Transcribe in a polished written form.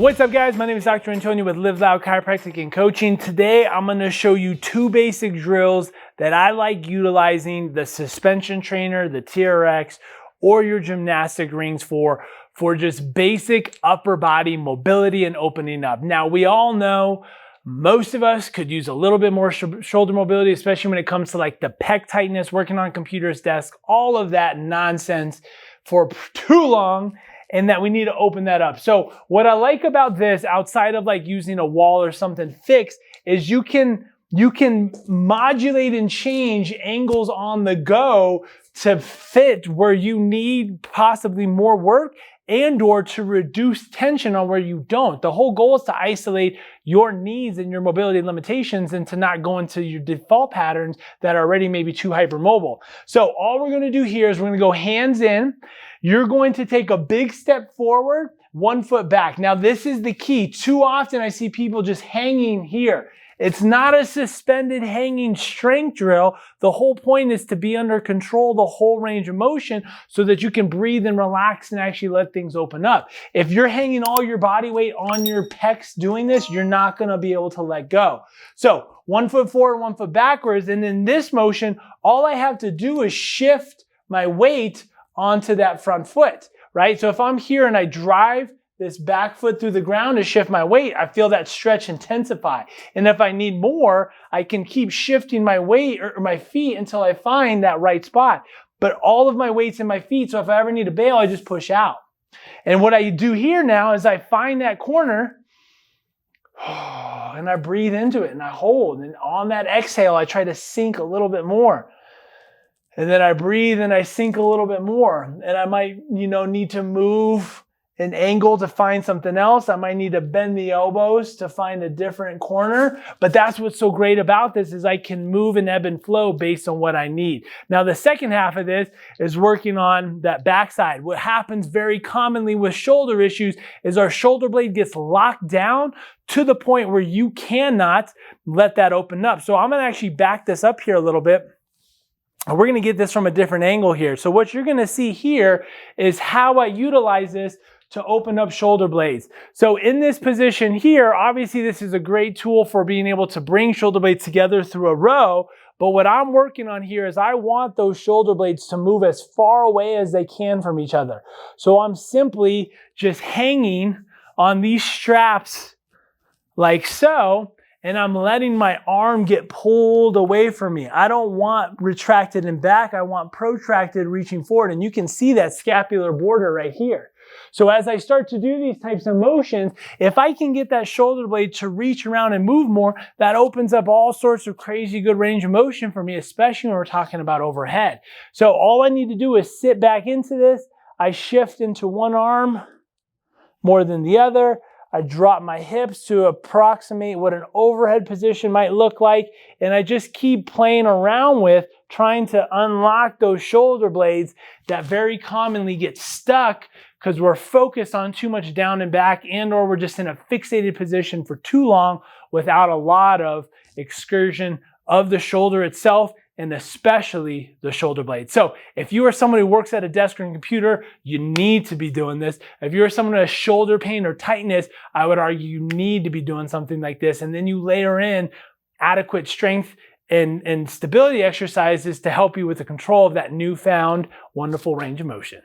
What's up guys, my name is Dr. Antonio with LOUD Chiropractic and Coaching. Today I'm going to show you two basic drills that I like utilizing the suspension trainer, the TRX, or your gymnastic rings for just basic upper body mobility and opening up. Now we all know most of us could use a little bit more shoulder mobility, especially when it comes to like the pec tightness, working on computer's desk, all of that nonsense for too long, and that we need to open that up. So what I like about this, outside of like using a wall or something fixed, is you can modulate and change angles on the go to fit where you need possibly more work and or to reduce tension on where you don't. The whole goal is to isolate your needs and your mobility limitations and to not go into your default patterns that are already maybe too hypermobile. So all we're gonna do here is we're gonna go hands in. You're going to take a big step forward, 1 foot back. Now this is the key. Too often I see people just hanging here. It's not a suspended hanging strength drill. The whole point is to be under control the whole range of motion so that you can breathe and relax and actually let things open up. If you're hanging all your body weight on your pecs doing this, you're not gonna be able to let go. So 1 foot forward, 1 foot backwards, and in this motion, all I have to do is shift my weight onto that front foot, right? So if I'm here and I drive this back foot through the ground to shift my weight, I feel that stretch intensify. And if I need more, I can keep shifting my weight or my feet until I find that right spot. But all of my weight's in my feet, so if I ever need to bail, I just push out. And what I do here now is I find that corner and I breathe into it and I hold. And on that exhale, I try to sink a little bit more. And then I breathe and I sink a little bit more. And I might, need to move an angle to find something else. I might need to bend the elbows to find a different corner. But that's what's so great about this is I can move and ebb and flow based on what I need. Now, the second half of this is working on that backside. What happens very commonly with shoulder issues is our shoulder blade gets locked down to the point where you cannot let that open up. So I'm going to actually back this up here a little bit. We're going to get this from a different angle here. So what you're going to see here is how I utilize this to open up shoulder blades. So in this position here, obviously this is a great tool for being able to bring shoulder blades together through a row. But what I'm working on here is I want those shoulder blades to move as far away as they can from each other. So I'm simply just hanging on these straps like so, and I'm letting my arm get pulled away from me. I don't want retracted and back. I want protracted reaching forward. And you can see that scapular border right here. So as I start to do these types of motions, if I can get that shoulder blade to reach around and move more, that opens up all sorts of crazy good range of motion for me, especially when we're talking about overhead. So all I need to do is sit back into this. I shift into one arm more than the other. I drop my hips to approximate what an overhead position might look like. And I just keep playing around with trying to unlock those shoulder blades that very commonly get stuck because we're focused on too much down and back and or we're just in a fixated position for too long without a lot of excursion of the shoulder itself and especially the shoulder blade. So if you are someone who works at a desk or a computer, you need to be doing this. If you're someone who has shoulder pain or tightness, I would argue you need to be doing something like this. And then you layer in adequate strength and stability exercises to help you with the control of that newfound wonderful range of motion.